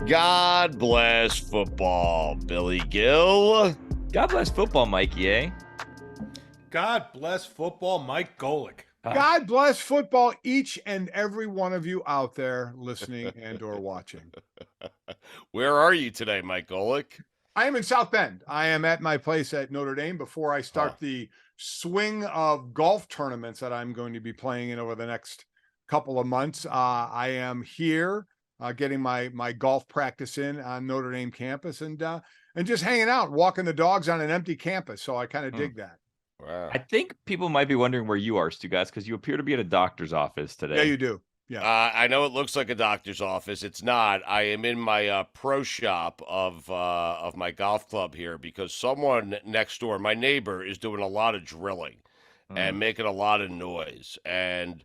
God bless football, Billy Gill. God bless football, Mikey, eh? God bless football, Mike Golic. God bless football, each and every one of you out there listening and or watching. Where are you today, Mike Golic? I am in South Bend. I am at my place at Notre Dame before I start the swing of golf tournaments that I'm going to be playing in over the next couple of months. I am here getting my golf practice in on Notre Dame campus and just hanging out, walking the dogs on an empty campus. So I kind of dig that. Wow. I think people might be wondering where you are, Stugotz, because you appear to be at a doctor's office today. Yeah, you do. Yeah. I know it looks like a doctor's office. It's not. I am in my pro shop of my golf club here because someone next door, my neighbor, is doing a lot of drilling and making a lot of noise. And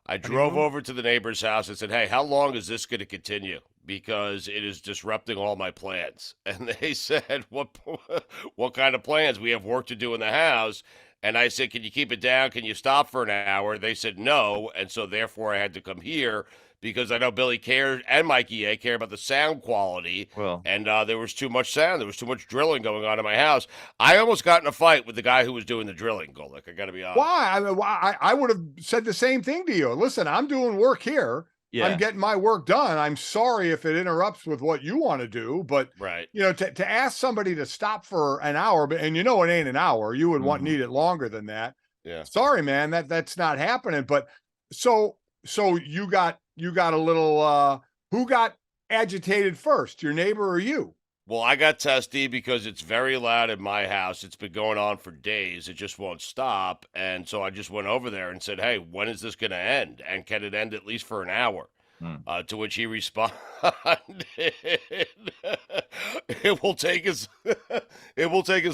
I drove over to the neighbor's house and said, "Hey, how long is this going to continue? Because it is disrupting all my plans." And they said, "What kind of plans? We have work to do in the house." And I said, "Can you keep it down? Can you stop for an hour?" They said no, and so therefore I had to come here because I know Billy cared and Mikey A care about the sound quality. Well, and there was too much sound. There was too much drilling going on in my house. I almost got in a fight with the guy who was doing the drilling, Golic. I got to be honest. Why? I would have said the same thing to you. Listen, I'm doing work here. yeah. I'm getting my work done. I'm sorry if it interrupts with what you want to do, but Right. to ask somebody to stop for an hour, and it ain't an hour, you would need it longer than that. Yeah. Sorry, man, that's not happening. But so you got a little who got agitated first, your neighbor or you? Well, I got testy because it's very loud in my house. It's been going on for days. It just won't stop. And so I just went over there and said, "Hey, when is this going to end? And can it end at least for an hour?" To which he responded, it will take as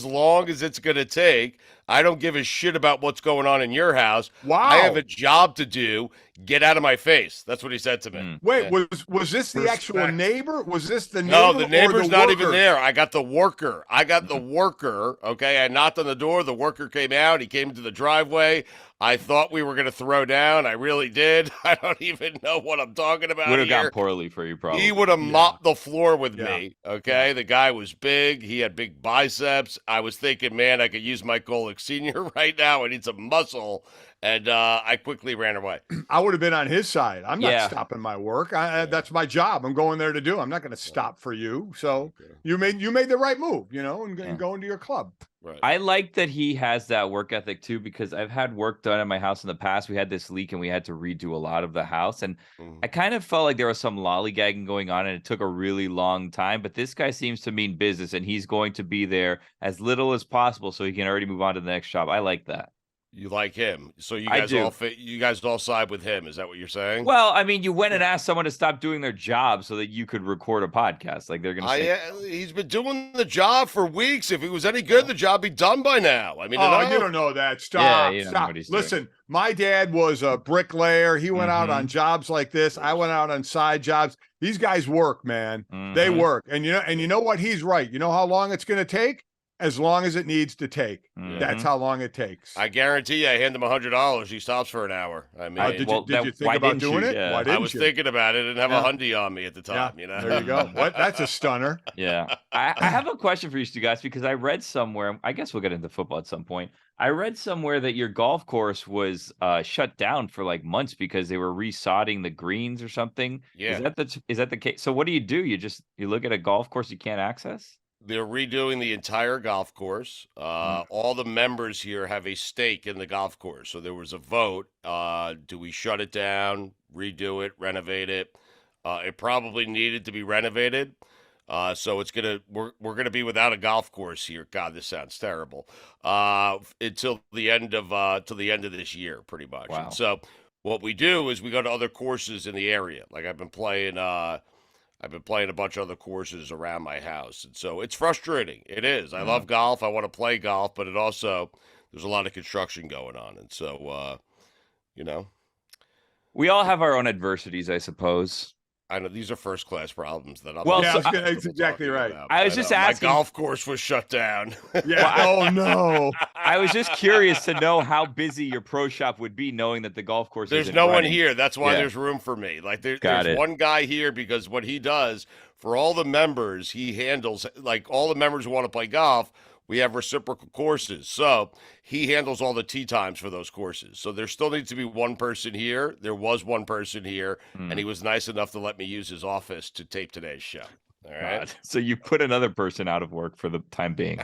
long as it's going to take. I don't give a shit about what's going on in your house. Wow. I have a job to do. Get out of my face. That's what he said to me. Wait, Yeah. was this the actual neighbor? Was this the neighbor? No, the neighbor's not even worker? there. I got the worker. Okay, I knocked on the door. The worker came out. He came into the driveway. I thought we were going to throw down. I really did. I don't even know what I'm talking about Would have here. gone poorly for you, probably. He would have mopped the floor with Yeah. me, okay? The guy was big. He had big biceps. I was thinking, man, I could use Mike Golic Sr. right now. I need some muscle. And I quickly ran away. I would have been on his side. I'm not Yeah. stopping my work. That's my job. I'm going there to do. I'm not going to stop for you. So you made the right move, and go into your club. Right. I like that he has that work ethic too, because I've had work done in my house in the past. We had this leak and we had to redo a lot of the house. And I kind of felt like there was some lollygagging going on and it took a really long time. But this guy seems to mean business and he's going to be there as little as possible so he can already move on to the next job. I like that. You like him. So you I guys do. you guys all side with him. Is that what you're saying? Well, I mean, you went and asked someone to stop doing their job so that you could record a podcast. Like they're going to say, he's been doing the job for weeks. If he was any good, the job be done by now. I mean, You don't know that. Stop. Yeah, you don't know Stop. what he's doing. Listen, my dad was a bricklayer. He went out on jobs like this. I went out on side jobs. These guys work, man. They work. And you know what? He's right. You know how long it's going to take? As long as it needs to take. That's how long it takes. I guarantee you, I hand him $100. He stops for an hour. I mean, Did you think why about didn't doing you? it? Yeah. Why didn't I was you? thinking about it. I didn't have a hundy on me at the time. There you go. What? That's a stunner. Yeah. I have a question for you two guys because I read somewhere, I guess we'll get into football at some point. I read somewhere that your golf course was shut down for like months because they were resodding the greens or something. Yeah. Is that the case? So what do? You look at a golf course you can't access? They're redoing the entire golf course. All the members here have a stake in the golf course. So there was a vote. Do we shut it down, redo it, renovate it? It probably needed to be renovated. So we're gonna be without a golf course here. God, this sounds terrible. Until the end of this year, pretty much. Wow. And so what we do is we go to other courses in the area. Like I've been playing a bunch of other courses around my house. And so it's frustrating. It is. I love golf. I want to play golf, but there's a lot of construction going on. And so, We all have our own adversities, I suppose. I know these are first class problems that I'm. Well, not so comfortable that's exactly talking right. about. I was just know. asking- My golf course was shut down. Yeah. Oh no. I was just curious to know how busy your pro shop would be, knowing that the golf course. There's isn't no one running. here. That's why Yeah. there's room for me. Like Got there's it. one guy here because what he does for all the members, he handles like all the members who want to play golf. We have reciprocal courses. So he handles all the tee times for those courses. So there still needs to be one person here. There was one person here, and he was nice enough to let me use his office to tape today's show. All right. God. So you put another person out of work for the time being.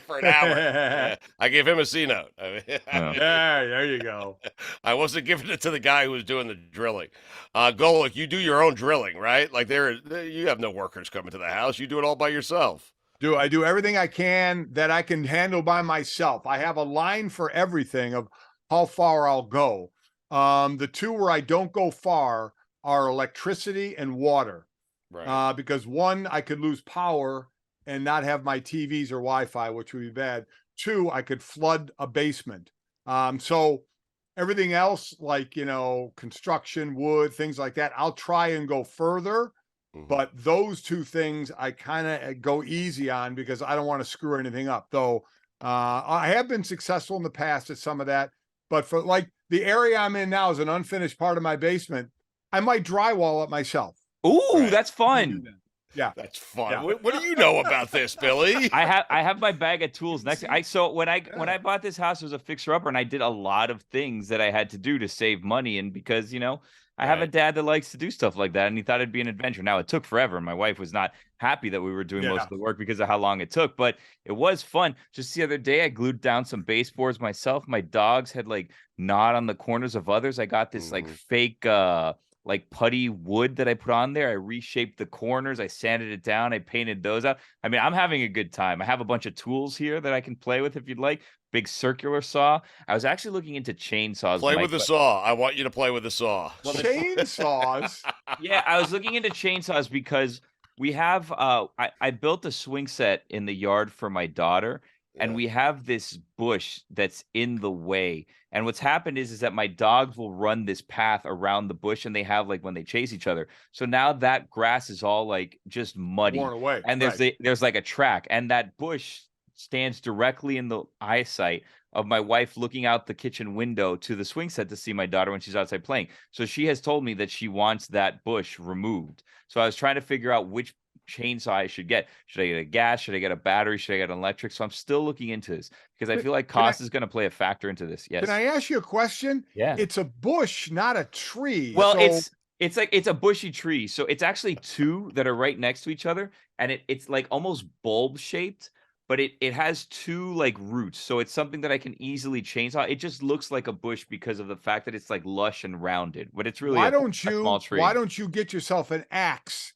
For an hour. Yeah. I gave him a C note. Yeah. Yeah, there you go. I wasn't giving it to the guy who was doing the drilling. Golic, you do your own drilling, right? Like you have no workers coming to the house. You do it all by yourself. I do everything I can that I can handle by myself. I have a line for everything of how far I'll go. The two where I don't go far are electricity and water. Right. Because one, I could lose power and not have my TVs or Wi-Fi, which would be bad. Two, I could flood a basement. So everything else, like, construction, wood, things like that, I'll try and go further. But those two things I kind of go easy on because I don't want to screw anything up. Though I have been successful in the past at some of that. But for like the area I'm in now is an unfinished part of my basement. I might drywall it myself. Ooh, Right. that's fun. Yeah. That's fun. Yeah. What do you know about this, Billy? I have my bag of tools next. So when I bought this house, it was a fixer upper, and I did a lot of things that I had to do to save money, and because I have a dad that likes to do stuff like that, and he thought it'd be an adventure. Now it took forever, and my wife was not happy that we were doing most of the work because of how long it took, but it was fun. Just the other day, I glued down some baseboards myself. My dogs had like gnawed on the corners of others. I got this like fake like putty wood that I put on there. I reshaped the corners. I sanded it down. I painted those out. I mean, I'm having a good time. I have a bunch of tools here that I can play with if you'd like. Big circular saw. I was actually looking into chainsaws. Play with the saw. I want you to play with the saw. Chainsaws. Yeah, I was looking into chainsaws because we have I built a swing set in the yard for my daughter, and we have this bush that's in the way. And what's happened is that my dogs will run this path around the bush, and they have like when they chase each other. So now that grass is all like just muddy, Worn away. and there's like a track, and that bush stands directly in the eyesight of my wife looking out the kitchen window to the swing set to see my daughter when she's outside playing. So she has told me that she wants that bush removed. So I was trying to figure out which chainsaw I should get. Should I get a gas? Should I get a battery? Should I get an electric? So I'm still looking into this because I feel like cost is going to play a factor into this. Yes. Can I ask you a question? Yeah. It's a bush, not a tree. Well, so... it's a bushy tree. So it's actually two that are right next to each other, and it's like almost bulb shaped, but it has two like roots. So it's something that I can easily chainsaw. It just looks like a bush because of the fact that it's like lush and rounded, but it's really a small tree. Why don't you get yourself an axe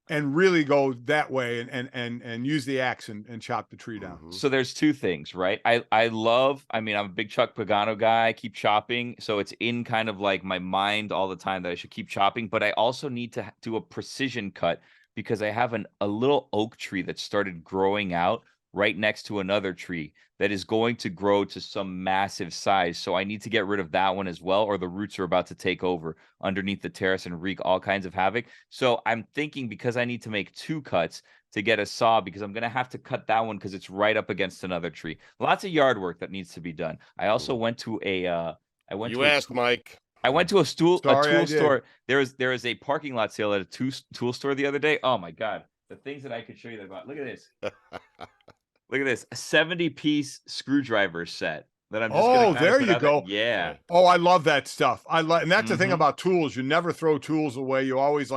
and really go that way and use the axe and chop the tree down? So there's two things, right? I'm a big Chuck Pagano guy. I keep chopping. So it's in kind of like my mind all the time that I should keep chopping, but I also need to do a precision cut because I have a little oak tree that started growing out right next to another tree that is going to grow to some massive size. So I need to get rid of that one as well, or the roots are about to take over underneath the terrace and wreak all kinds of havoc. So I'm thinking because I need to make two cuts to get a saw, because I'm going to have to cut that one because it's right up against another tree. Lots of yard work that needs to be done. I also went to Mike. I went to a tool store. There is a parking lot sale at a tool store the other day. Oh my God. The things that I could show you about. Look at this. Look at this. A 70-piece screwdriver set that I'm just gonna there you go. Yeah. Oh, I love that stuff. And that's the thing about tools. You never throw tools away. You always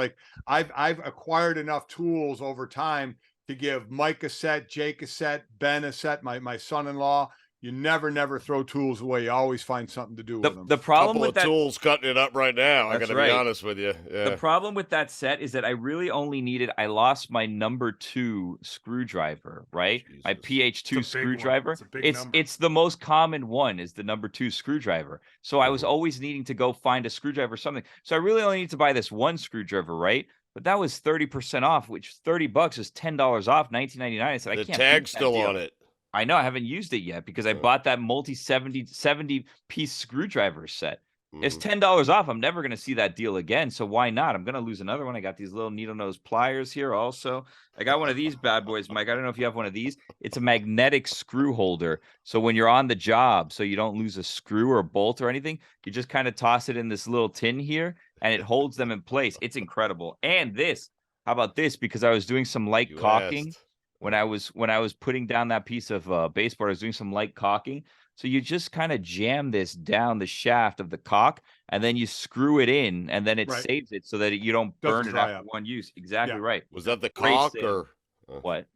I've acquired enough tools over time to give Mike a set, Jake a set, Ben a set, my son-in-law. You never throw tools away. You always find something to do with them. The problem with that tools cutting it up right now. I got to be honest with you. Yeah. The problem with that set is that I really only needed. I lost my number 2 screwdriver, right? Jesus. My PH2 screwdriver. It's It's the most common one is the number 2 screwdriver. So I was always needing to go find a screwdriver or something. So I really only need to buy this one screwdriver, right? But that was 30% off, which $30 is $10 off, $19.99. I said I can't. The tag's still on it. I know I haven't used it yet because I bought that multi 70-piece screwdriver set. It's $10 off. I'm never going to see that deal again. So why not? I'm going to lose another one. I got these little needle nose pliers here also. I got one of these bad boys, Mike. I don't know if you have one of these. It's a magnetic screw holder. So when you're on the job, so you don't lose a screw or a bolt or anything, you just kind of toss it in this little tin here and it holds them in place. It's incredible. And this, how about this? Because I was doing some light caulking when I was putting down that piece of baseboard, I was doing some light caulking. So you just kind of jam this down the shaft of the caulk, and then you screw it in, and then it saves it so that you don't burn it after one use. Exactly right. Was that the caulk or what?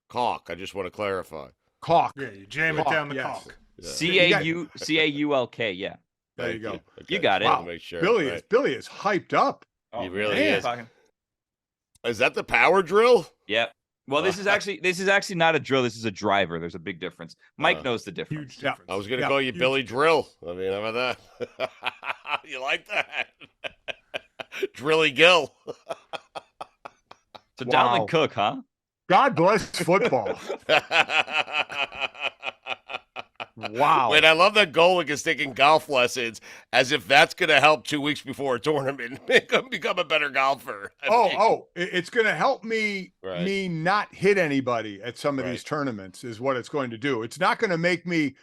Caulk. I just want to clarify. Caulk. Yeah, you jam it down the caulk. Yeah. Caulk. Yeah. There you go. Okay. You got it. Wow. Make sure, Billy is hyped up. He really is. Talking. Is that the power drill? Yep. Well, this is actually not a drill. This is a driver. There's a big difference. Mike knows the difference. Huge difference. I was going to call you Billy Drill. I mean, how about that? You like that? Drilly Gill. So Dalvin Cook, huh? God bless football. Wow. Wait, I love that Golic is taking golf lessons as if that's going to help 2 weeks before a tournament become a better golfer. It's going to help me not hit anybody at some of these tournaments is what it's going to do. It's not going to make me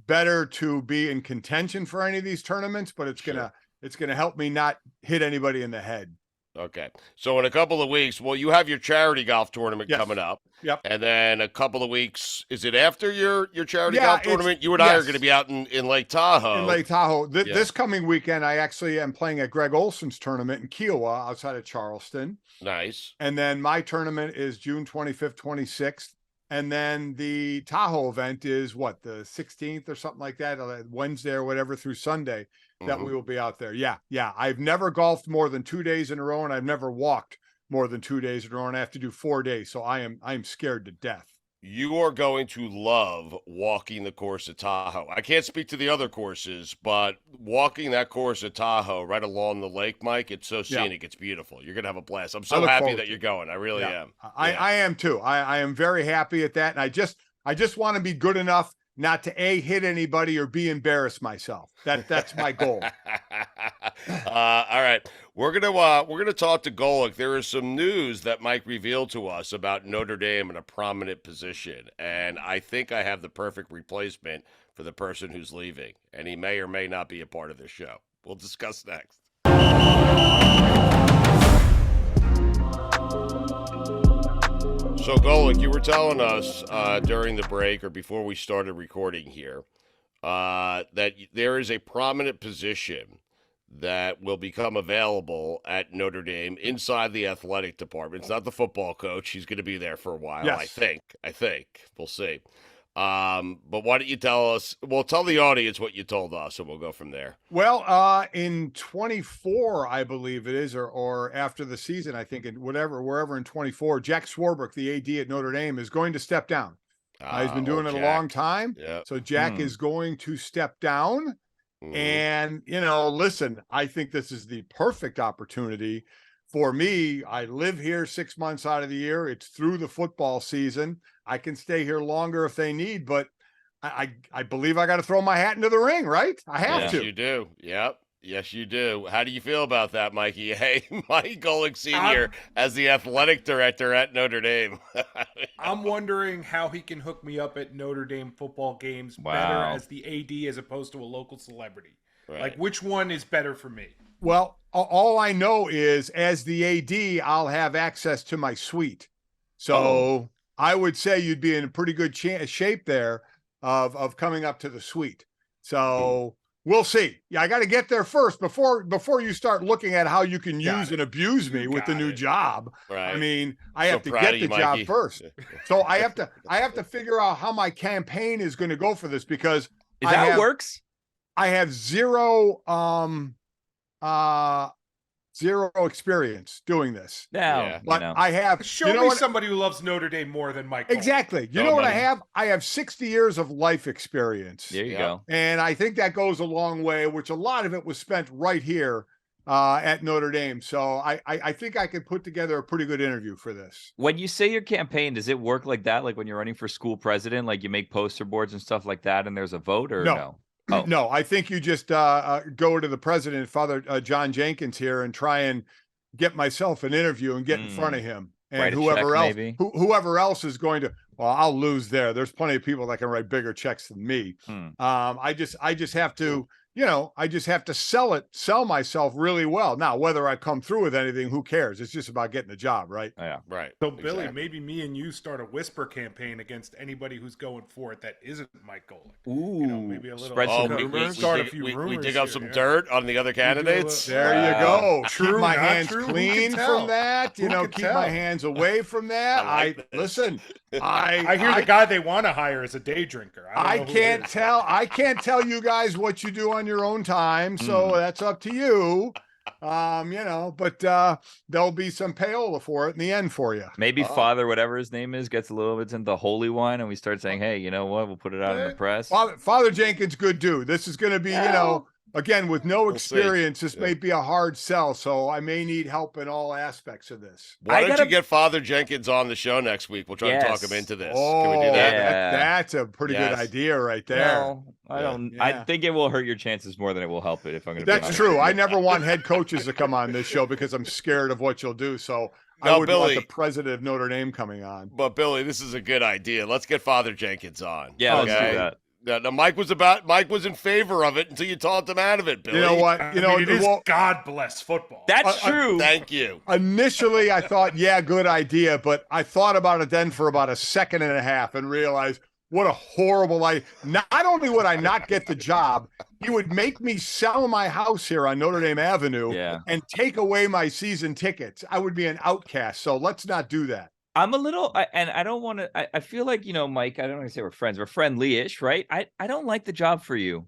better to be in contention for any of these tournaments, but it's going to help me not hit anybody in the head. Okay. So in a couple of weeks, well, you have your charity golf tournament coming up. Yep. And then a couple of weeks, is it after your charity golf tournament? You and I are going to be out in Lake Tahoe. In Lake Tahoe. This coming weekend, I actually am playing at Greg Olson's tournament in Kiowa outside of Charleston. Nice. And then my tournament is June 25th, 26th. And then the Tahoe event is what, the 16th or something like that, Wednesday or whatever through Sunday that we will be out there. Yeah. I've never golfed more than 2 days in a row, and I've never walked more than 2 days in a row, and I have to do 4 days. So I'm scared to death. You are going to love walking the course at Tahoe. I can't speak to the other courses, but walking that course at Tahoe right along the lake, Mike, it's so scenic. It's beautiful. You're going to have a blast. I'm so happy that you're going. I really am. I am too. I am very happy at that. And I just want to be good enough not to hit anybody or be embarrassed myself. That's my goal. All right. We're gonna talk to Golic. There is some news that Mike revealed to us about Notre Dame in a prominent position, and I think I have the perfect replacement for the person who's leaving, and he may or may not be a part of this show. We'll discuss next. So, Golic, you were telling us during the break or before we started recording here that there is a prominent position that will become available at Notre Dame inside the athletic department. It's not the football coach. He's going to be there for a while, I think. We'll see. But why don't you tell us, well, tell the audience what you told us, and we'll go from there. Well, in 24, I believe it is, or after the season, I think, wherever in 24, Jack Swarbrick, the AD at Notre Dame, is going to step down. He's been doing it a long time. Yeah. So Jack is going to step down. And, listen, I think this is the perfect opportunity for me. I live here 6 months out of the year. It's through the football season. I can stay here longer if they need, but I believe I got to throw my hat into the ring, right? I have to. Yes, you do. Yep. Yes, you do. How do you feel about that, Mikey? Hey, Mike Golic Sr. as the athletic director at Notre Dame. I'm wondering how he can hook me up at Notre Dame football games better as the AD as opposed to a local celebrity. Right. Like, which one is better for me? Well, all I know is as the AD, I'll have access to my suite. So I would say you'd be in a pretty good shape there of coming up to the suite. So we'll see. Yeah, I got to get there first before you start looking at how you can use and abuse me with the new job. Right. I mean, I have to get the job first. So I have to figure out how my campaign is going to go for this, because how it works? I have zero experience doing this. But I have. Show me somebody who loves Notre Dame more than Mike. Exactly. You know what I have? I have 60 years of life experience. There you go. And I think that goes a long way, which a lot of it was spent right here at Notre Dame. So I think I could put together a pretty good interview for this. When you say your campaign, does it work like that? Like when you're running for school president, like you make poster boards and stuff like that and there's a vote, or no? Oh. No, I think you just go to the president, Father John Jenkins here, and try and get myself an interview and get in front of him. And whoever else is going to, well, I'll lose there. There's plenty of people that can write bigger checks than me. I just have to, I just have to sell myself really well. Now, whether I come through with anything, who cares? It's just about getting the job, right? Yeah, right. So, Billy, maybe me and you start a whisper campaign against anybody who's going for it that isn't Mike Golic. Ooh, maybe a little. Spread some rumors. Start a few rumors. We dig up some dirt on the other candidates. There you go. True, keep my not hands true. clean from that. Keep my hands away from that. I hear the guy they want to hire is a day drinker. I can't tell you guys what you do on your own time, so that's up to you. But there'll be some payola for it in the end for you. Maybe Father, whatever his name is, gets a little bit into the Holy One, and we start saying, "Hey, you know what? We'll put it out in the press." Father Jenkins, good dude. This is going to be, again, with no experience, this may be a hard sell, so I may need help in all aspects of this. Why don't you get Father Jenkins on the show next week? We'll try to talk him into this. Can we do that? That's a pretty good idea right there. No, I don't. Yeah. I think it will hurt your chances more than it will help it. If I'm going to. That's true. I never want head coaches to come on this show because I'm scared of what you'll do. So I wouldn't want the president of Notre Dame coming on. But Billy, this is a good idea. Let's get Father Jenkins on. Yeah, let's do that. Now, Mike was in favor of it until you talked him out of it, Billy. You know what? It is God bless football. That's true. Thank you. Initially, I thought, good idea, but I thought about it then for about a second and a half and realized what a horrible idea. Not only would I not get the job, he would make me sell my house here on Notre Dame Avenue and take away my season tickets. I would be an outcast. So let's not do that. I'm a little, and I don't want to, I feel like, Mike, I don't want to say we're friends. We're friendly-ish, right? I don't like the job for you.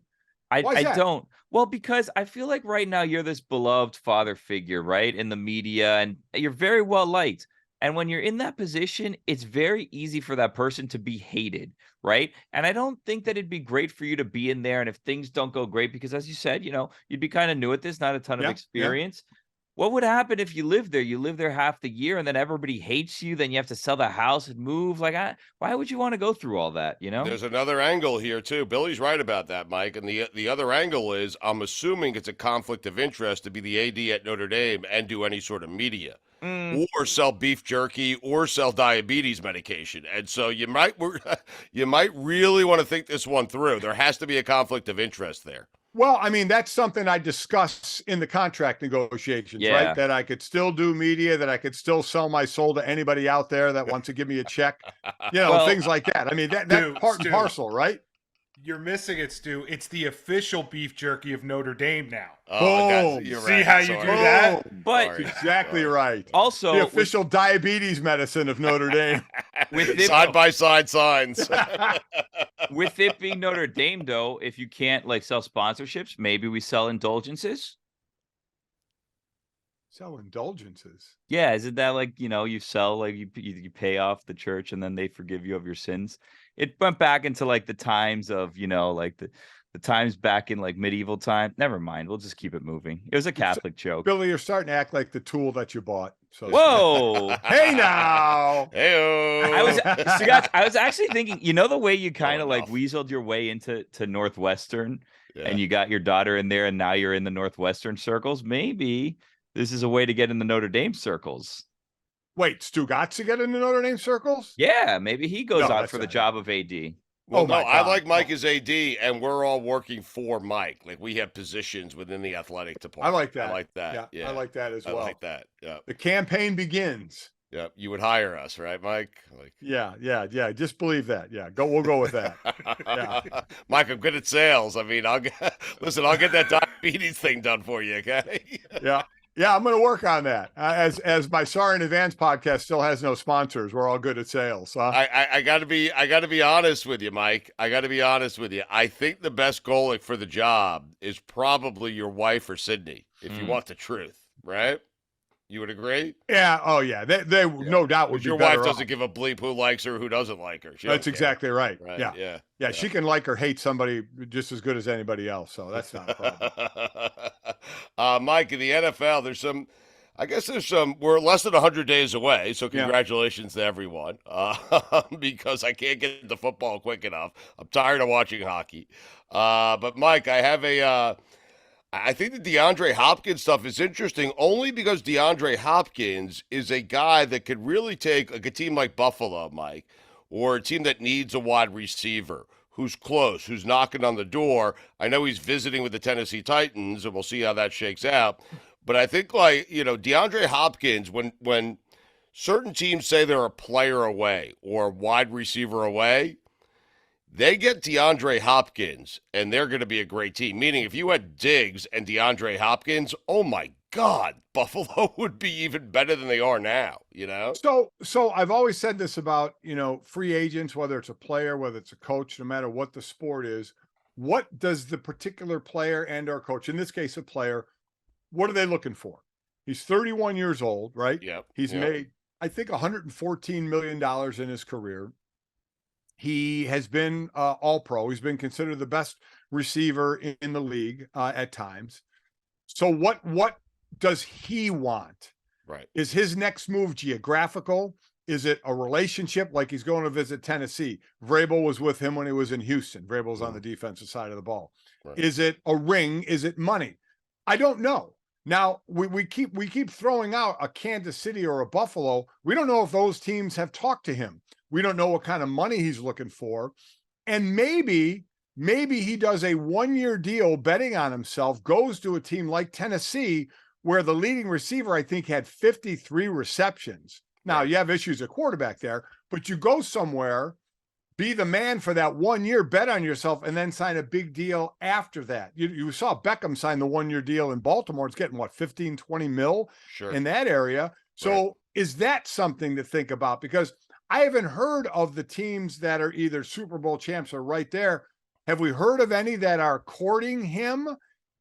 I don't. Well, because I feel like right now you're this beloved father figure, right? In the media, and you're very well liked. And when you're in that position, it's very easy for that person to be hated, right? And I don't think that it'd be great for you to be in there. And if things don't go great, because as you said, you'd be kind of new at this, not a ton of experience. Yeah. What would happen if you lived there? You live there half the year and then everybody hates you. Then you have to sell the house and move. Why would you want to go through all that? There's another angle here too. Billy's right about that, Mike. And the other angle is I'm assuming it's a conflict of interest to be the AD at Notre Dame and do any sort of media or sell beef jerky or sell diabetes medication. And so you might really want to think this one through. There has to be a conflict of interest there. Well, I mean, that's something I discuss in the contract negotiations, right? That I could still do media, that I could still sell my soul to anybody out there that wants to give me a check, things like that. I mean, that's part and parcel, right? You're missing it, Stu. It's the official beef jerky of Notre Dame now. Oh, you're right. See how you do that? But exactly right. Also, the official diabetes medicine of Notre Dame. With side-by-side signs. With it being Notre Dame, though, if you can't sell sponsorships, maybe we sell indulgences. Sell indulgences? Yeah, isn't that you sell you pay off the church and then they forgive you of your sins? It went back into the times of the times back in medieval time. Never mind, we'll just keep it moving. It was a Catholic joke. Billy, you're starting to act like the tool that you bought. So whoa! Hey now! Hey-o. I was actually thinking, the way you kind of weaseled your way into Northwestern, and you got your daughter in there, and now you're in the Northwestern circles. Maybe this is a way to get in the Notre Dame circles. Wait, Stugotz to get into Notre Dame circles? Yeah, maybe he goes out for the job of AD. Well, no, I like Mike as AD, and we're all working for Mike. We have positions within the athletic department. I like that. I like that. Yeah. I like that as well. I like that. Yeah. The campaign begins. Yeah, you would hire us, right, Mike? Yeah. Just believe that. Yeah, we'll go with that. Yeah. Mike, I'm good at sales. I mean, I'll get that diabetes thing done for you, okay? Yeah, I'm going to work on that. As my Sorry in Advance podcast still has no sponsors, we're all good at sales. Huh? I got to be honest with you, Mike. I got to be honest with you. I think the best Golic for the job is probably your wife or Sydney, if you want the truth, right? You would agree? Yeah. Oh, yeah. They no doubt would be your better wife doesn't off. give a bleep who likes her, who doesn't like her. That's exactly right. Yeah. Yeah. She can like or hate somebody just as good as anybody else. So that's not a problem. Mike, in the NFL, there's some I guess we're less than 100 days away, so Yeah. congratulations to everyone, because I can't get into football quick enough. I'm tired of watching hockey. But Mike, I think the DeAndre Hopkins stuff is interesting only because DeAndre Hopkins is a guy that could really take a team like Buffalo, Mike, or a team that needs a wide receiver who's close, who's knocking on the door. I know he's visiting with the Tennessee Titans, and we'll see how that shakes out. But I think, DeAndre Hopkins, when certain teams say they're a player away or a wide receiver away, they get DeAndre Hopkins, and they're going to be a great team. Meaning, if you had Diggs and DeAndre Hopkins, oh my God, Buffalo would be even better than they are now, So I've always said this about, free agents, whether it's a player, whether it's a coach, no matter what the sport is, what does the particular player and or coach, in this case, a player, what are they looking for? He's 31 years old, right? Yep. He's made, I think, $114 million in his career. He has been all pro. He's been considered the best receiver in the league at times. So what does he want? Right. Is his next move geographical? Is it a relationship, like he's going to visit Tennessee? Vrabel was with him when he was in Houston. Vrabel's on the defensive side of the ball. Right. Is it a ring? Is it money? I don't know. Now, we keep throwing out a Kansas City or a Buffalo. We don't know if those teams have talked to him. We don't know what kind of money he's looking for. And maybe he does a 1-year deal betting on himself, goes to a team like Tennessee, where the leading receiver, I think, had 53 receptions. Now, you have issues at quarterback there, but you go somewhere, be the man for that 1 year, bet on yourself, and then sign a big deal after that. You saw Beckham sign the 1-year deal in Baltimore. It's getting, 15, 20 mil in that area. So is that something to think about? Because I haven't heard of the teams that are either Super Bowl champs or right there. Have we heard of any that are courting him?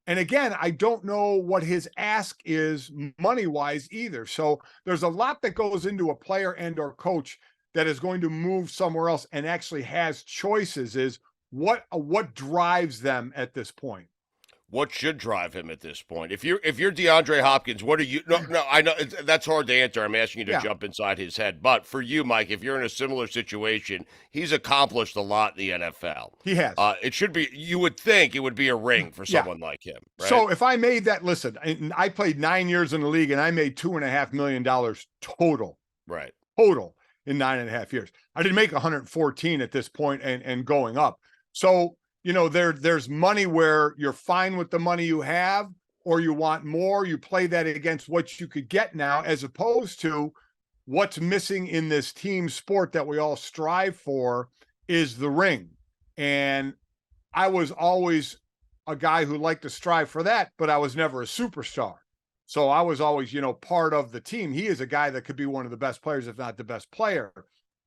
And again, I don't know what his ask is money-wise either. So there's a lot that goes into a player and or coach that is going to move somewhere else and actually has choices. Is what drives them at this point? What should drive him at this point? If you're DeAndre Hopkins, what are you? No, I know that's hard to answer. I'm asking you to jump inside his head. But for you, Mike, if you're in a similar situation, he's accomplished a lot in the NFL. He has. It should be. You would think it would be a ring for someone like him. Right? So if I made that, listen, I played 9 years in the league, and I made $2.5 million total. Right. Total in 9.5 years. I didn't make 114 at this point and going up. So, there's money where you're fine with the money you have, or you want more. You play that against what you could get now, as opposed to what's missing in this team sport that we all strive for is the ring. And I was always a guy who liked to strive for that, but I was never a superstar. So I was always, part of the team. He is a guy that could be one of the best players, if not the best player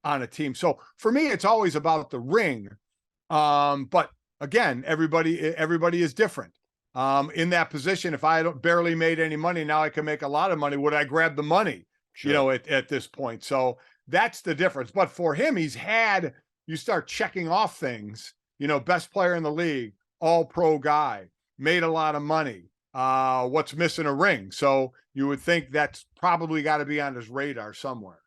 on a team. So for me, it's always about the ring. But again, everybody is different. In that position, if I barely made any money, now I can make a lot of money. Would I grab the money, at this point? So that's the difference. But for him, you start checking off things, best player in the league, all pro guy, made a lot of money. What's missing? A ring. So you would think that's probably got to be on his radar somewhere.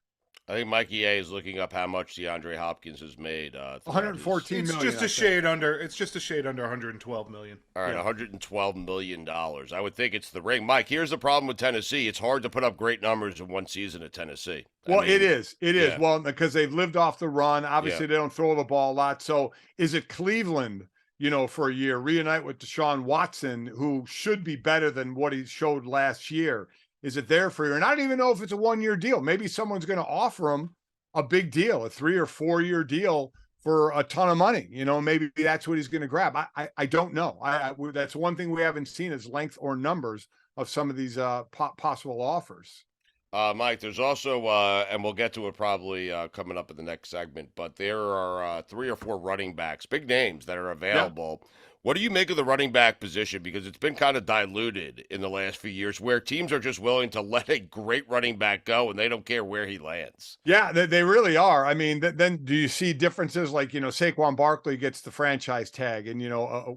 I think Mikey A is looking up how much DeAndre Hopkins has made. 114 million. It's just a shade under. It's just a shade under 112 million. All right, $112 million. I would think it's the ring. Mike, here's the problem with Tennessee. It's hard to put up great numbers in one season at Tennessee. It is. Yeah. Well, because they've lived off the run. Obviously, they don't throw the ball a lot. So is it Cleveland, for a year, reunite with Deshaun Watson, who should be better than what he showed last year? Is it there for you? And I don't even know if it's a 1-year deal. Maybe someone's going to offer him a big deal, a 3 or 4 year deal for a ton of money. Maybe that's what he's going to grab. I don't know. That's one thing we haven't seen is length or numbers of some of these possible offers. Mike, there's also, and we'll get to it probably coming up in the next segment, but there are 3 or 4 running backs, big names that are available. Yeah. What do you make of the running back position? Because it's been kind of diluted in the last few years where teams are just willing to let a great running back go and they don't care where he lands. Yeah, they really are. I mean, then do you see differences like, Saquon Barkley gets the franchise tag and,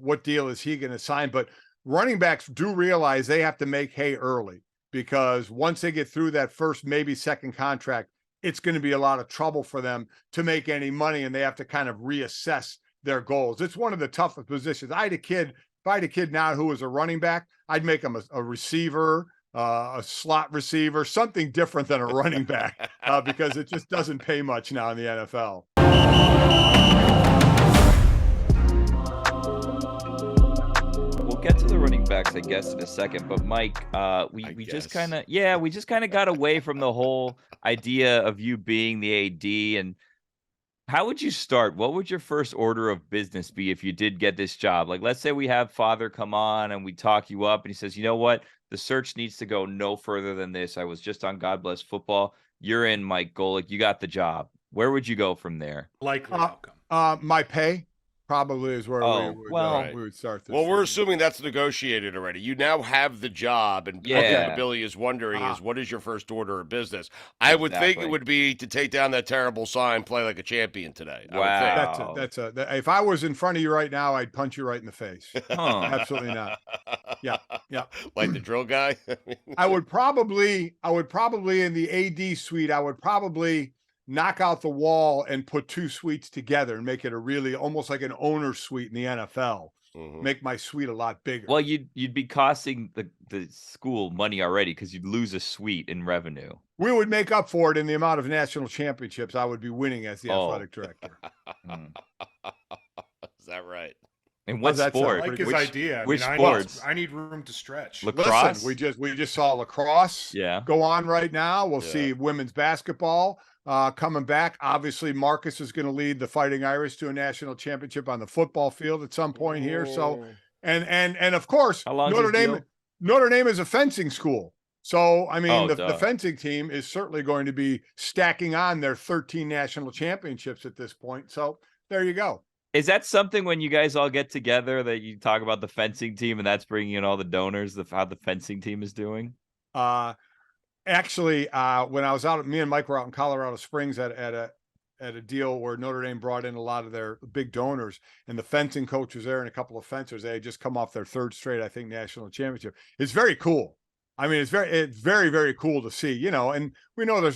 what deal is he going to sign? But running backs do realize they have to make hay early. because once they get through that first, maybe second contract, it's going to be a lot of trouble for them to make any money, and they have to kind of reassess their goals. It's one of the toughest positions. If I had a kid now who was a running back, I'd make him a receiver, a slot receiver, something different than a running back, because it just doesn't pay much now in the NFL. We'll get to the running backs, I guess, in a second. But Mike, we just kind of got away from the whole idea of you being the AD. And how would you start? What would your first order of business be if you did get this job? Like, let's say we have Father come on and we talk you up and he says, you know what? The search needs to go no further than this. I was just on God Bless Football. You're in, Mike Golic. You got the job. Where would you go from there? Likely outcome. My pay probably is where we would start this. Well, we're assuming that's negotiated already. You now have the job, and what Billy is wondering is, what is your first order of business? I would think it would be to take down that terrible sign, play like a champion today. Wow. If I was in front of you right now, I'd punch you right in the face. Absolutely not. Yeah. Like the drill guy? I would probably in the AD suite, I would probably knock out the wall and put two suites together and make it a really almost like an owner suite in the NFL. Make my suite a lot bigger. Well, you'd be costing the school money already because you'd lose a suite in revenue. We would make up for it in the amount of national championships I would be winning as the athletic director. Is that right? And what sport? I like his idea. Which sports? I need room to stretch. Lacrosse? Listen, we just saw lacrosse go on right now. We'll see women's basketball coming back. Obviously, Marcus is going to lead the Fighting Irish to a national championship on the football field at some point here. So, and of course, Notre Dame is a fencing school. So, I mean, the fencing team is certainly going to be stacking on their 13 national championships at this point. So there you go. Is that something when you guys all get together that you talk about the fencing team and that's bringing in all the donors, how the fencing team is doing? Actually, when I was me and Mike were out in Colorado Springs at a deal where Notre Dame brought in a lot of their big donors, and the fencing coach was there and a couple of fencers. They had just come off their third straight, I think, national championship. It's very cool. I mean, it's very, very cool to see, and we know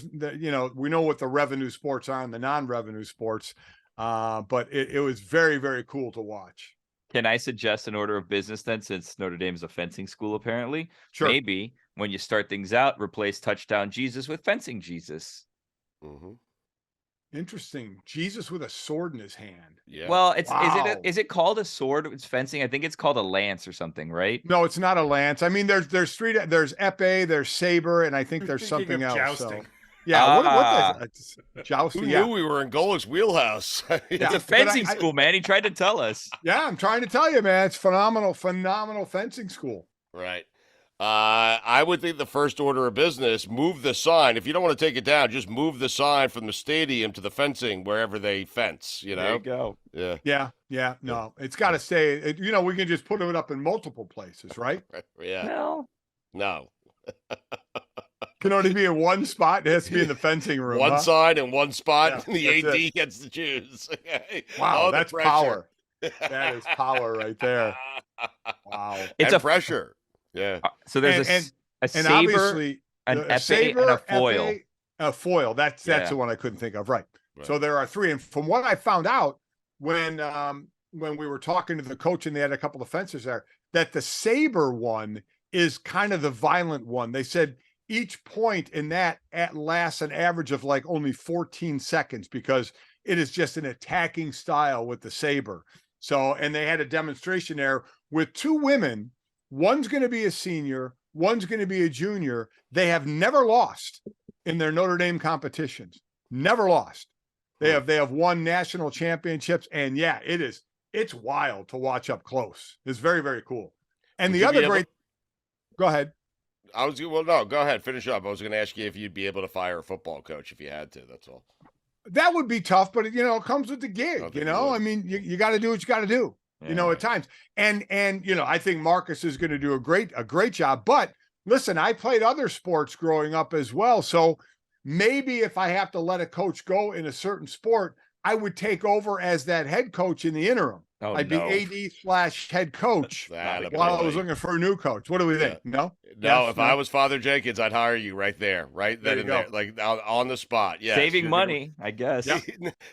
we know what the revenue sports are and the non-revenue sports. But it was very, very cool to watch. Can I suggest an order of business then, since Notre Dame is a fencing school, apparently? Sure. Maybe when you start things out, replace touchdown Jesus with fencing Jesus. Interesting. Jesus with a sword in his hand. Yeah. Well, is it called a sword? It's fencing. I think it's called a lance or something, right? No, it's not a lance. I mean, there's épée, there's saber, and I think there's something else. Jousting. So. Yeah, what jousting? Who knew we were in Golic's wheelhouse? It's a fencing school, man. He tried to tell us. Yeah, I'm trying to tell you, man. It's phenomenal fencing school. Right. I would think the first order of business, move the sign. If you don't want to take it down, just move the sign from the stadium to the fencing wherever they fence, There you go. Yeah. No, it's got to stay. We can just put it up in multiple places, right? Yeah. No. Can only be in one spot. It has to be in the fencing room. One side and one spot, and the AD gets to choose. Wow, that's power. That is power right there. Wow. It's pressure. Yeah. So there's a saber, obviously an épée, and a foil. A foil. That's the one I couldn't think of. Right. So there are three. And from what I found out when we were talking to the coach and they had a couple of fencers there, that the saber one is kind of the violent one. They said each point in that lasts an average of like only 14 seconds because it is just an attacking style with the saber. So, and they had a demonstration there with two women. One's going to be a senior, one's going to be a junior. They have never lost in their Notre Dame competitions. Never lost. They have won national championships, and it's wild to watch up close. It's very, very cool. And the other great. Go ahead. Go ahead. Finish up. I was going to ask you if you'd be able to fire a football coach if you had to. That's all. That would be tough, but it comes with the gig. I mean, you got to do what you got to do. At times, and I think Marcus is going to do a great job. But listen, I played other sports growing up as well, so maybe if I have to let a coach go in a certain sport, I would take over as that head coach in the interim. Oh, I'd be no. AD/head coach That while I was boy. looking for a new coach. What do we think? No? No, Yes? if I was Father Jenkins, I'd hire you right there, right There then you and go. there, like on the spot. Yes, Saving you're gonna- money, I guess. Yeah.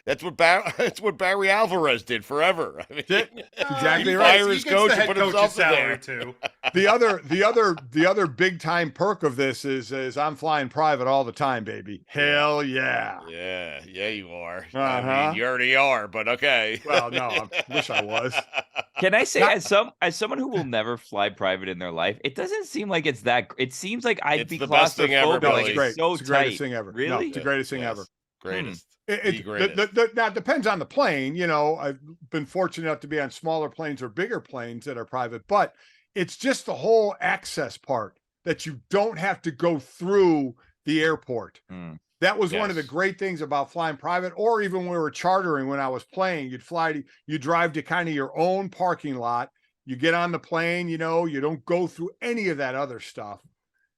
that's what Barry Alvarez did forever. I mean, That's exactly he right. fire He his gets coach the and head put coach's himself in there. salary too. The other big time perk of this is I'm flying private all the time, baby. Hell yeah. Yeah, you are. I Uh-huh. mean, you already are, but okay. Well, no, I wish I was. Can I say, as someone who will never fly private in their life, it doesn't seem like it's that. It seems like I'd It's be the best thing ever, claustrophobic. No, Billy. it's It's great. so It's the greatest tight. thing ever. No, Really? it's the greatest thing Yes. ever. Greatest. The greatest. now it depends on the plane. You know, I've been fortunate enough to be on smaller planes or bigger planes that are private, but it's just the whole access part that you don't have to go through the airport. Mm. That was one of the Yes. great things about flying private, or even when we were chartering when I was playing. You drive to kind of your own parking lot. You get on the plane, you know, you don't go through any of that other stuff,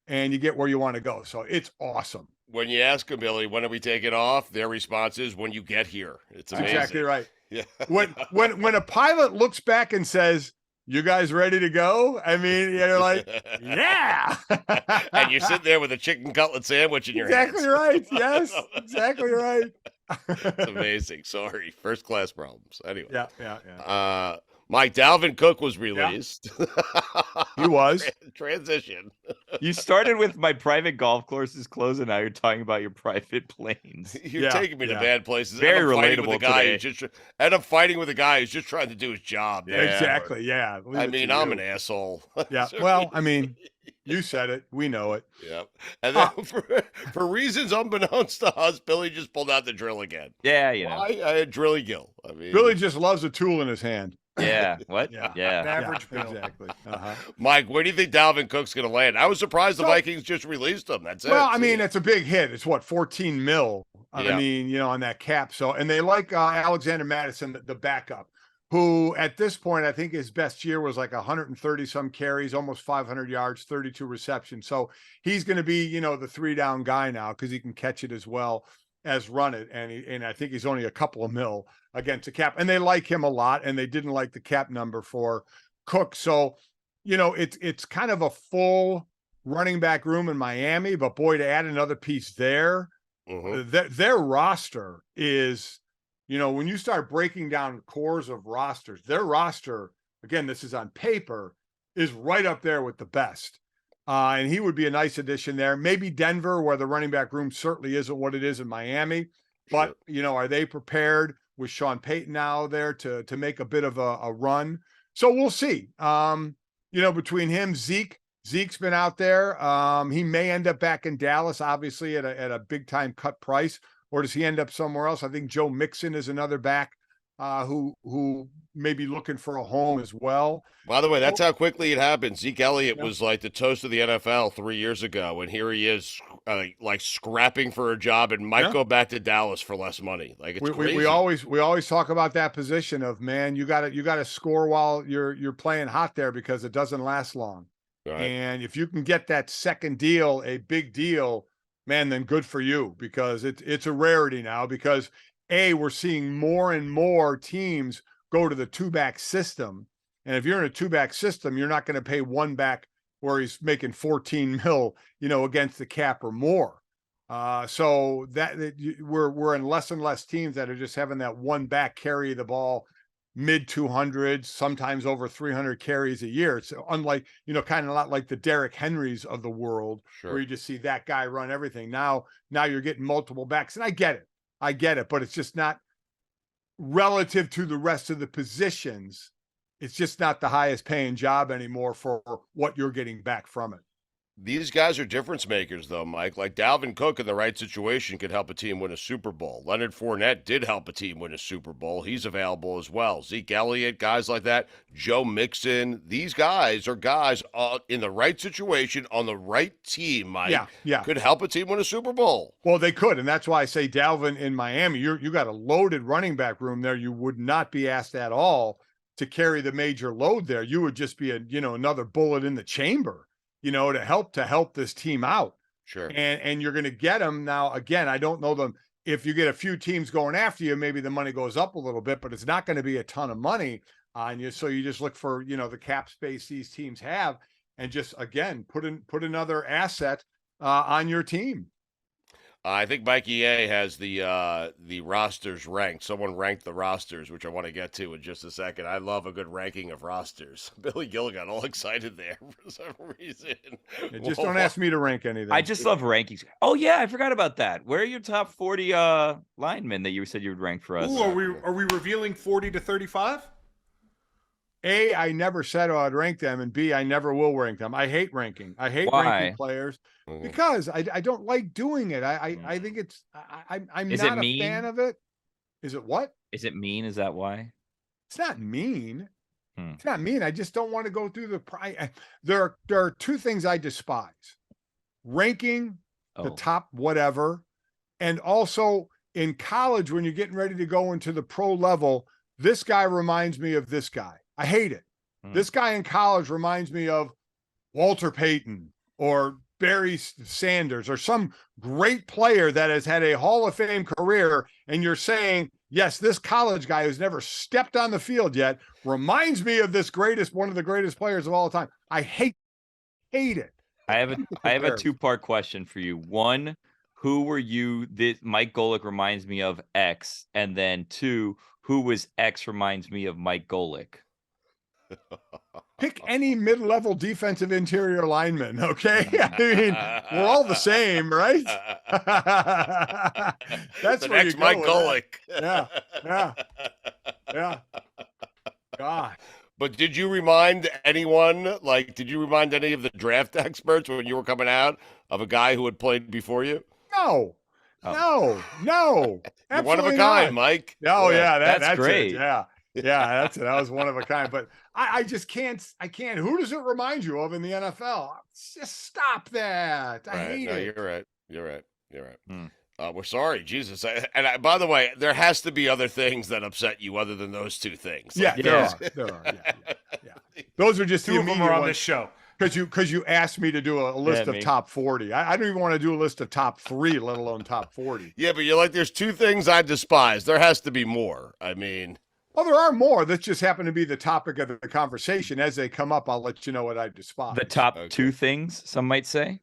and you get where you want to go. So it's awesome. When you ask them, Billy, when are we taking off? Their response is when you get here. It's That's amazing. exactly right. Yeah. When a pilot looks back and says, "You guys ready to go?" I mean, you're like, "Yeah." And you're sitting there with a chicken cutlet sandwich in your exactly hands. right. Yes, exactly right. It's amazing. Sorry. First class problems. Anyway. Yeah. Mike, Dalvin Cook was released. He was. Transition. You started with my private golf course is closed, and now you're talking about your private planes. You're Yeah, taking me to yeah. bad places. Very End up fighting with relatable a guy today. who's just end up fighting with a guy who's just trying to do his job. Yeah. Exactly. Yeah. Leave I it to mean, I'm you. an asshole. Yeah. Well, I mean, you said it. We know it. Yep. And then for reasons unbeknownst to us, Billy just pulled out the drill again. Yeah, you know. I had Drilly Gill. I mean, Billy just loves a tool in his hand. Yeah. What? Yeah. Yeah. Average Bill. Exactly. Uh-huh. Mike, where do you think Dalvin Cook's going to land? I was surprised the Vikings just released him. That's it. Well, I mean, it's a big hit. It's what, 14 mil. Yeah. I mean, you know, on that cap. So, and they like Alexander Madison, the backup, who at this point, I think his best year was like 130 some carries, almost 500 yards, 32 receptions. So he's going to be, you know, the 3-down guy now because he can catch it as well as run it. And I think he's only a couple of mil against the cap, and they like him a lot, and they didn't like the cap number for Cook. So, you know, it's kind of a full running back room in Miami, but boy, to add another piece there, their roster is, you know, when you start breaking down cores of rosters, their roster, again, this is on paper, is right up there with the best. And he would be a nice addition there. Maybe Denver, where the running back room certainly isn't what it is in Miami. But, you know, are they prepared with Sean Payton now there to make a bit of a run? So we'll see. You know, between him, Zeke's been out there. He may end up back in Dallas, obviously, at a big time cut price. Or does he end up somewhere else? I think Joe Mixon is another back who may be looking for a home as well. By the way, that's how quickly it happened. Zeke Elliott was like the toast of the NFL 3 years ago, and here he is, like scrapping for a job, and might go back to Dallas for less money. Like it's crazy. We always talk about that position of, man, you got to score while you're playing hot there because it doesn't last long. Right. And if you can get that second deal, a big deal, man, then good for you, because it's a rarity now. Because we're seeing more and more teams go to the 2-back system. And if you're in a 2-back system, you're not going to pay one back where he's making 14 mil, you know, against the cap or more. So that we're in less and less teams that are just having that one back carry the ball mid 200s, sometimes over 300 carries a year. It's unlike, you know, kind of not like the Derrick Henrys of the world, where you just see that guy run everything. Now you're getting multiple backs, and I get it, but it's just not relative to the rest of the positions. It's just not the highest paying job anymore for what you're getting back from it. These guys are difference makers, though, Mike. Like Dalvin Cook in the right situation could help a team win a Super Bowl. Leonard Fournette did help a team win a Super Bowl. He's available as well. Zeke Elliott, guys like that. Joe Mixon. These guys are guys in the right situation on the right team, Mike. Yeah. Could help a team win a Super Bowl. Well, they could, and that's why I say Dalvin in Miami. You got a loaded running back room there. You would not be asked at all to carry the major load there. You would just be another bullet in the chamber, you know, to help this team out. Sure. And you're going to get them now. Again, I don't know them. If you get a few teams going after you, maybe the money goes up a little bit, but it's not going to be a ton of money. on you. So you just look for, the cap space these teams have, and just, again, put another asset on your team. I think Mikey A has the rosters ranked. Someone ranked the rosters, which I want to get to in just a second. I love a good ranking of rosters. Billy Gill got all excited there for some reason. Just don't ask me to rank anything. I just love rankings. Oh yeah, I forgot about that. Where are your top 40 linemen that you said you would rank for us? Ooh, are we revealing 40 to 35? A, I never said I'd rank them, and B, I never will rank them. I hate ranking. I hate ranking players because I don't like doing it. I think it's I'm Is not it a fan of it. Is it what? Is it mean? Is that why? It's not mean. It's not mean. I just don't want to go through the there are two things I despise: ranking the top whatever, and also in college when you're getting ready to go into the pro level. This guy reminds me of this guy. I hate it. This guy in college reminds me of Walter Payton or Barry Sanders or some great player that has had a Hall of Fame career. And you're saying, yes, this college guy who's never stepped on the field yet reminds me of this one of the greatest players of all time. I hate it. I have a 2-part question for you. One, who were you? Mike Golic reminds me of X. And then 2, who was X reminds me of Mike Golic? Pick any mid-level defensive interior lineman, okay? I mean, we're all the same, right? That's the where next you go Mike with Golic. Yeah. God. But did you remind anyone, did you remind any of the draft experts when you were coming out of a guy who had played before you? No. No. You're one of a kind, Mike. Oh, yeah, that's great. It. Yeah, that's it. That was one of a kind. But I just can't. Who does it remind you of in the NFL? Just stop that. I hate it. You're right. We're sorry, Jesus. By the way, there has to be other things that upset you other than those two things. Yeah, there are. Yeah. Those are just two of them are on this show. Because you asked me to do a list of top 40. I don't even want to do a list of top 3, let alone top 40. Yeah, but you're like, there's 2 things I despise. There has to be more. I mean... Well, there are more. That just happen to be the topic of the conversation. As they come up, I'll let you know what I despise. The top 2 things, some might say.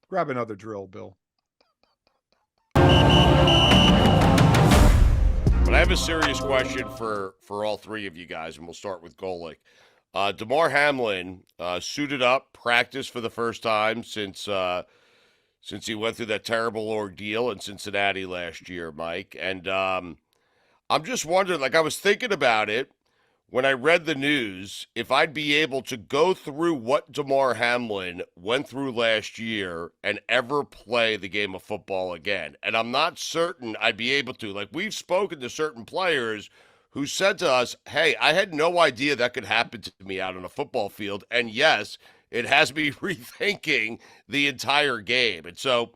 Grab another drill, Bill. But I have a serious question for all 3 of you guys, and we'll start with Golic. Damar Hamlin suited up, practiced for the first time since he went through that terrible ordeal in Cincinnati last year, Mike. And I'm just wondering, I was thinking about it when I read the news, if I'd be able to go through what Damar Hamlin went through last year and ever play the game of football again. And I'm not certain I'd be able to. We've spoken to certain players who said to us, hey, I had no idea that could happen to me out on a football field. And yes, it has me rethinking the entire game. And so,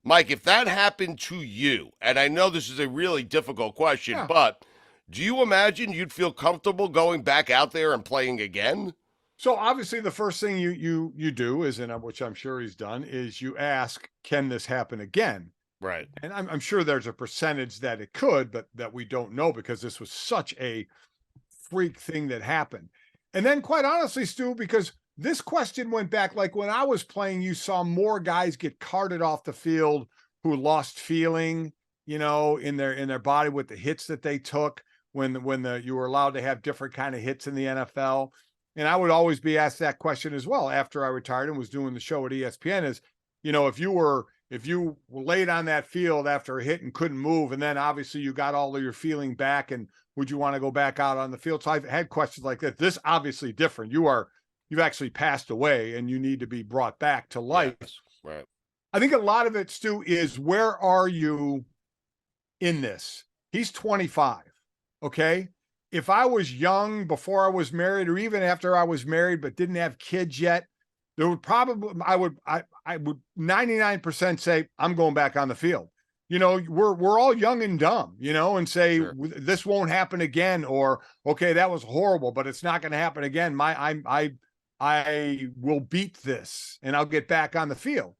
Mike, if that happened to you, and I know this is a really difficult question, but do you imagine you'd feel comfortable going back out there and playing again? So obviously the first thing you do is, and which I'm sure he's done, is you ask, can this happen again? Right. And I'm sure there's a percentage that it could, but that we don't know because this was such a freak thing that happened. And then quite honestly, Stu, because this question went back, when I was playing, you saw more guys get carted off the field who lost feeling, in their body with the hits that they took when you were allowed to have different kind of hits in the NFL. And I would always be asked that question as well after I retired and was doing the show at ESPN is, if you laid on that field after a hit and couldn't move, and then obviously you got all of your feeling back, and would you want to go back out on the field? So I've had questions like that. This obviously different. You've actually passed away and you need to be brought back to life. Yes, right. I think a lot of it, Stu, is where are you in this? He's 25. Okay. If I was young before I was married, or even after I was married, but didn't have kids yet, there would probably, I would 99% say, I'm going back on the field. We're all young and dumb, and say, sure, this won't happen again, or, okay, that was horrible, but it's not going to happen again. I will beat this and I'll get back on the field.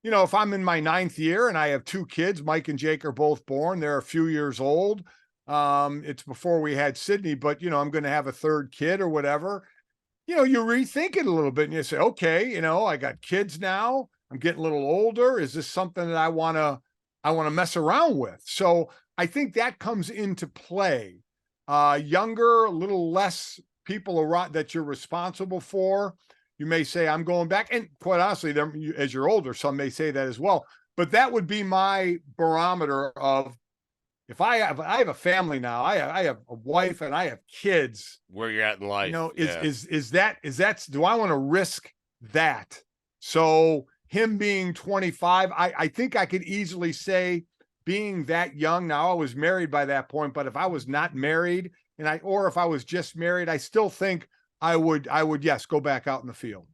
If I'm in my 9th year and I have 2 kids, Mike and Jake are both born, they're a few years old. It's before we had Sydney, but I'm going to have a third kid or whatever. You rethink it a little bit and you say, okay, I got kids now. I'm getting a little older. Is this something that I want to mess around with? So I think that comes into play. Younger, a little less people around that you're responsible for. You may say, I'm going back. And quite honestly, as you're older, some may say that as well. But that would be my barometer of, if I have a family now, I have a wife and I have kids. Where you're at in life. Is that, do I want to risk that? So him being 25, I think I could easily say, being that young now, I was married by that point, but if I was not married or if I was just married, I still think I would, yes, go back out in the field.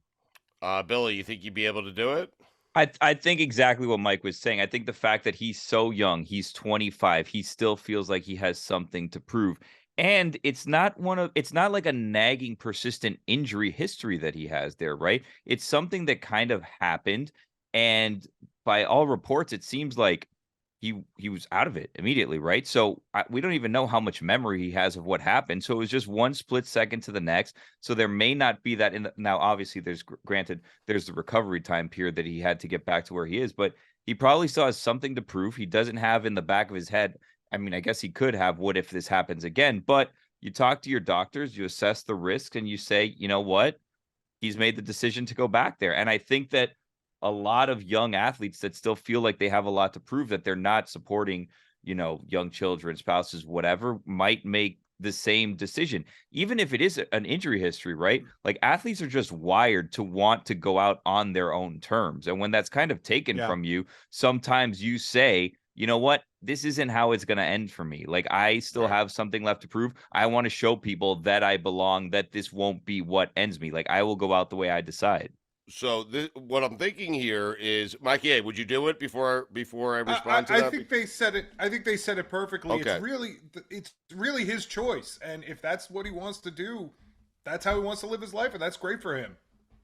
Billy, you think you'd be able to do it? I think exactly what Mike was saying. I think the fact that he's so young, he's 25, he still feels like he has something to prove. And it's not like a nagging, persistent injury history that he has there, right? It's something that kind of happened. And by all reports, it seems like he was out of it immediately, right? So we don't even know how much memory he has of what happened. So it was just one split second to the next. So there may not be that now, obviously there's the recovery time period that he had to get back to where he is, but he probably still has something to prove. He doesn't have in the back of his head. I mean, I guess he could have, what if this happens again? But you talk to your doctors, you assess the risk, and you say, you know what? He's made the decision to go back there. And I think that a lot of young athletes that still feel like they have a lot to prove, that they're not supporting, young children, spouses, whatever, might make the same decision, even if it is an injury history, right? Like, athletes are just wired to want to go out on their own terms. And when that's kind of taken from you, sometimes you say, you know what, this isn't how it's going to end for me. Like, I still have something left to prove. I want to show people that I belong, that this won't be what ends me. Like, I will go out the way I decide. So what I'm thinking here is, Mikey, would you do it before I respond to that? I think they said it. I think they said it perfectly. Okay. It's really his choice, and if that's what he wants to do, that's how he wants to live his life, and that's great for him.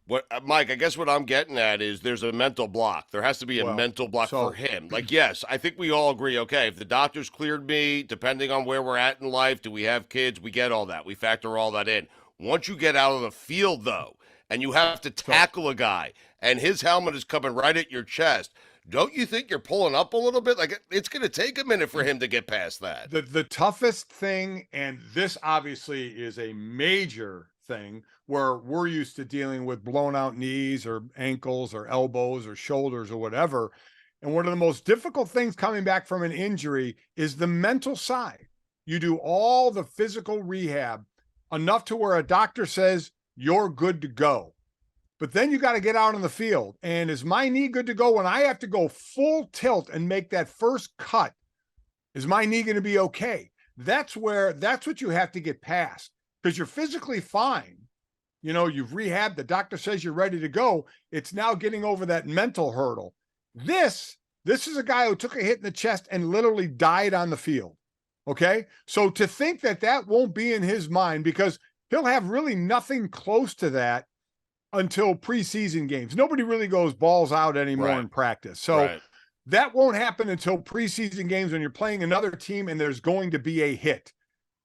What, Mike? I guess what I'm getting at is there's a mental block. There has to be a mental block for him. Like, yes, I think we all agree. Okay, if the doctors cleared me, depending on where we're at in life, do we have kids? We get all that. We factor all that in. Once you get out of the field, though, and you have to tackle a guy, and his helmet is coming right at your chest, don't you think you're pulling up a little bit? Like, it's going to take a minute for him to get past that. The toughest thing, and this obviously is a major thing, where we're used to dealing with blown out knees or ankles or elbows or shoulders or whatever. And one of the most difficult things coming back from an injury is the mental side. You do all the physical rehab enough to where a doctor says, you're good to go. But then you got to get out on the field. And is my knee good to go when I have to go full tilt and make that first cut? Is my knee going to be okay? That's what you have to get past, because you're physically fine. You've rehabbed. The doctor says you're ready to go. It's now getting over that mental hurdle. This is a guy who took a hit in the chest and literally died on the field. Okay. So to think that won't be in his mind, because he'll have really nothing close to that until preseason games. Nobody really goes balls out anymore in practice. So that won't happen until preseason games, when you're playing another team and there's going to be a hit.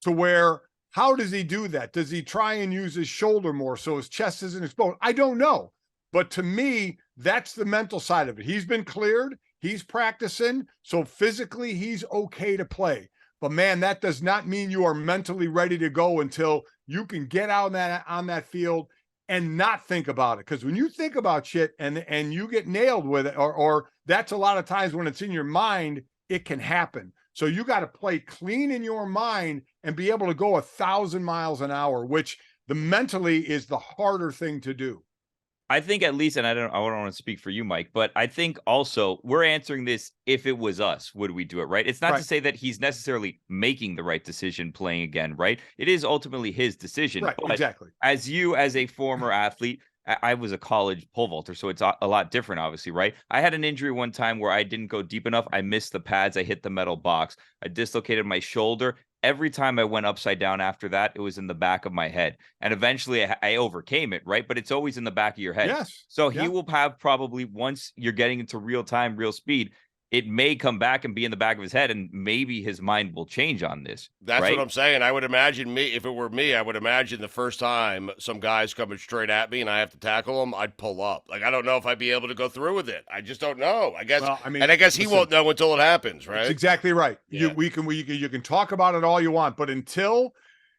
To where, how does he do that? Does he try and use his shoulder more so his chest isn't exposed? I don't know. But to me, that's the mental side of it. He's been cleared. He's practicing. So physically, he's okay to play. But man, that does not mean you are mentally ready to go until you can get out on that field and not think about it. Because when you think about shit and you get nailed with it, or that's a lot of times when it's in your mind, it can happen. So you got to play clean in your mind and be able to go 1,000 miles an hour, which the mentally is the harder thing to do. I think at least, and I don't want to speak for you, Mike, but I think also we're answering this, if it was us, would we do it, right? It's not to say that he's necessarily making the right decision playing again, right? It is ultimately his decision. Right, exactly. As a former athlete, I was a college pole vaulter, so it's a lot different, obviously, right? I had an injury one time where I didn't go deep enough. I missed the pads. I hit the metal box. I dislocated my shoulder. Every time I went upside down after that, it was in the back of my head. And eventually I overcame it, right? But it's always in the back of your head. Yes. So he will have, probably, once you're getting into real time, real speed, it may come back and be in the back of his head, and maybe his mind will change on this. That's right? what I'm saying. I would imagine if it were me, I would imagine the first time some guy's coming straight at me and I have to tackle him, I'd pull up. Like, I don't know if I'd be able to go through with it. I just don't know. I guess, well, I mean, and I guess he won't know until it happens, right? That's exactly right. Yeah. You can talk about it all you want, but until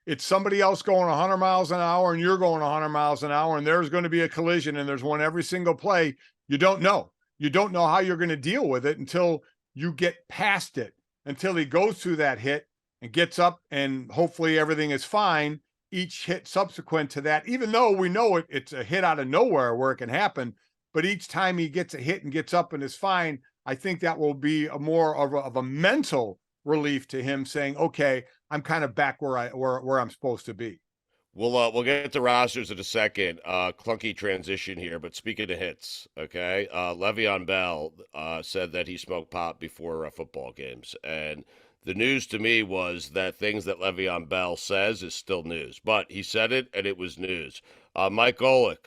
it's somebody else going 100 miles an hour and you're going 100 miles an hour and there's going to be a collision and there's one every single play, you don't know. You don't know how you're going to deal with it until you get past it, until he goes through that hit and gets up and hopefully everything is fine. Each hit subsequent to that, even though we know it's a hit out of nowhere where it can happen, but each time he gets a hit and gets up and is fine, I think that will be a more of a mental relief to him, saying, okay, I'm kind of back where I'm supposed to be. We'll get to rosters in a second. Clunky transition here, but speaking of hits, okay, Le'Veon Bell said that he smoked pot before football games, and the news to me was that things that Le'Veon Bell says is still news, but he said it and it was news. Mike Golic,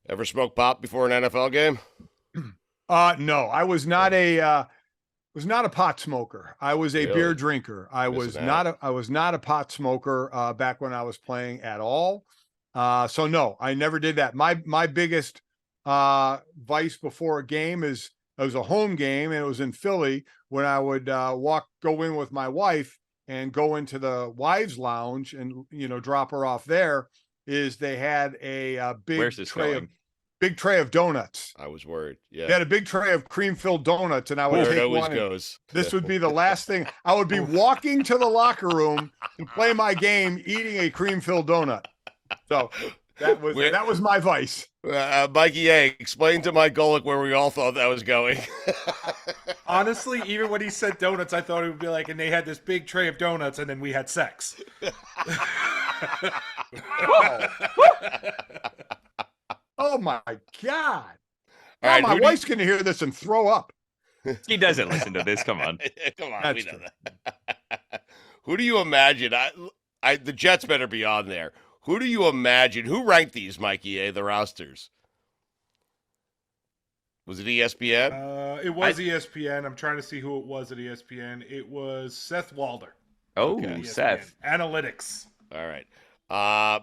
ever smoked pot before an NFL game? No, I was not a pot smoker. I was a beer drinker. I was not a pot smoker back when I was playing at all. So no, I never did that. My biggest vice before a game is it was a home game and it was in Philly when I would go in with my wife and go into the wives lounge and drop her off there. Is they had a big tray of donuts. I was worried. Yeah. They had a big tray of cream-filled donuts, and I would take one. This would be the last thing. I would be walking to the locker room to play my game, eating a cream-filled donut. So that was my vice. Mikey A, explain to Mike Golic where we all thought that was going. Honestly, even when he said donuts, I thought it would be like, and they had this big tray of donuts, and then we had sex. Oh my God. Right, my wife's going to hear this and throw up. He doesn't listen to this. Come on. Come on. We know that. Who do you imagine? The Jets better be on there. Who do you imagine? Who ranked these, Mikey A, the rosters? Was it ESPN? It was ESPN. I'm trying to see who it was at ESPN. It was Seth Walder. Oh, okay. Seth. Analytics. All right.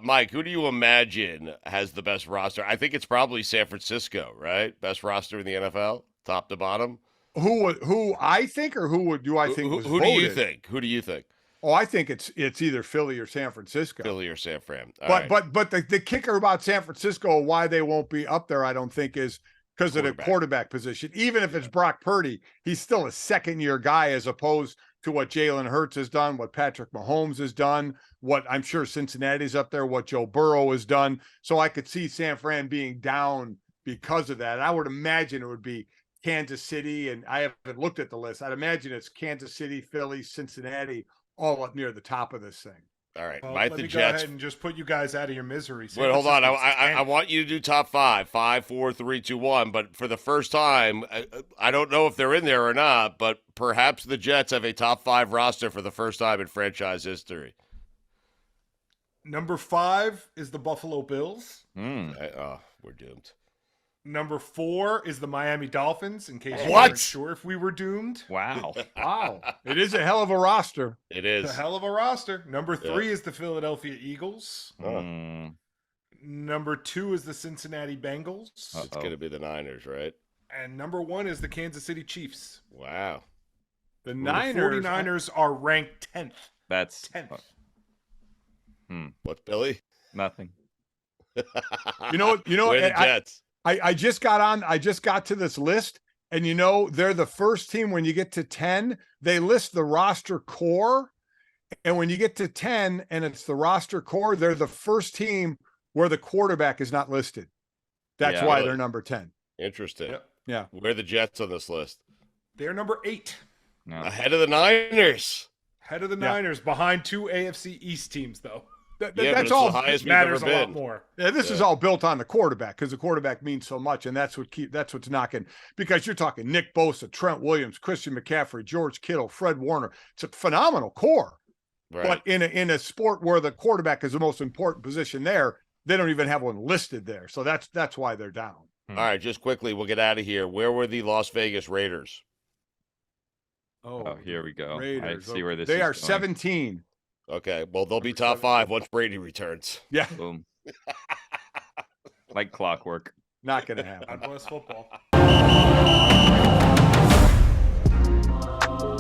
Mike, who do you imagine has the best roster? I think it's probably San Francisco, right? Best roster in the NFL, top to bottom. Who I think, or who do I think? Who do you think? Who do you think? Oh, I think it's either Philly or San Francisco. Philly or San Fran. But the kicker about San Francisco, why they won't be up there, I don't think, is because of the quarterback position. Even if it's Brock Purdy, he's still a second-year guy as opposed to what Jalen Hurts has done, what Patrick Mahomes has done, what I'm sure Cincinnati's up there, what Joe Burrow has done. So I could see San Fran being down because of that. I would imagine it would be Kansas City, and I haven't looked at the list. I'd imagine it's Kansas City, Philly, Cincinnati, all up near the top of this thing. All right, let me go ahead and just put you guys out of your misery. Wait, hold on. I want you to do top five. 5, 4, 3, 2, 1. But for the first time, I don't know if they're in there or not, but perhaps the Jets have a top 5 roster for the first time in franchise history. Number 5 is the Buffalo Bills. We're doomed. Number 4 is the Miami Dolphins, in case you weren't sure if we were doomed. Wow. Wow. It is a hell of a roster. It is. It's a hell of a roster. Number 3 is the Philadelphia Eagles. Number 2 is the Cincinnati Bengals. It's going to be the Niners, right? And number 1 is the Kansas City Chiefs. Wow. The 49ers are ranked 10th. That's 10th. What, Billy? Nothing. You know, Where the Jets? I just got to this list, and they're the first team. When you get to 10, they list the roster core, and when you get to 10 and it's the roster core, they're the first team where the quarterback is not listed. That's why they're number 10. Interesting. Yep. Yeah. Where are the Jets on this list? They're number 8. No. Ahead of the Niners. Head of the Niners, behind 2 AFC East teams, though. That's all. The highest matters we've ever a lot been. more. Yeah, this is all built on the quarterback because the quarterback means so much, and that's what's knocking. Because you're talking Nick Bosa, Trent Williams, Christian McCaffrey, George Kittle, Fred Warner. It's a phenomenal core. Right. But in a sport where the quarterback is the most important position there, they don't even have one listed there. So that's why they're down. All right, just quickly, we'll get out of here. Where were the Las Vegas Raiders? Oh, here we go. Raiders. I see where this they is are going. 17. Okay, well, they'll be top 5 once Brady returns. Yeah. Boom. Like clockwork. Not going to happen. God bless football.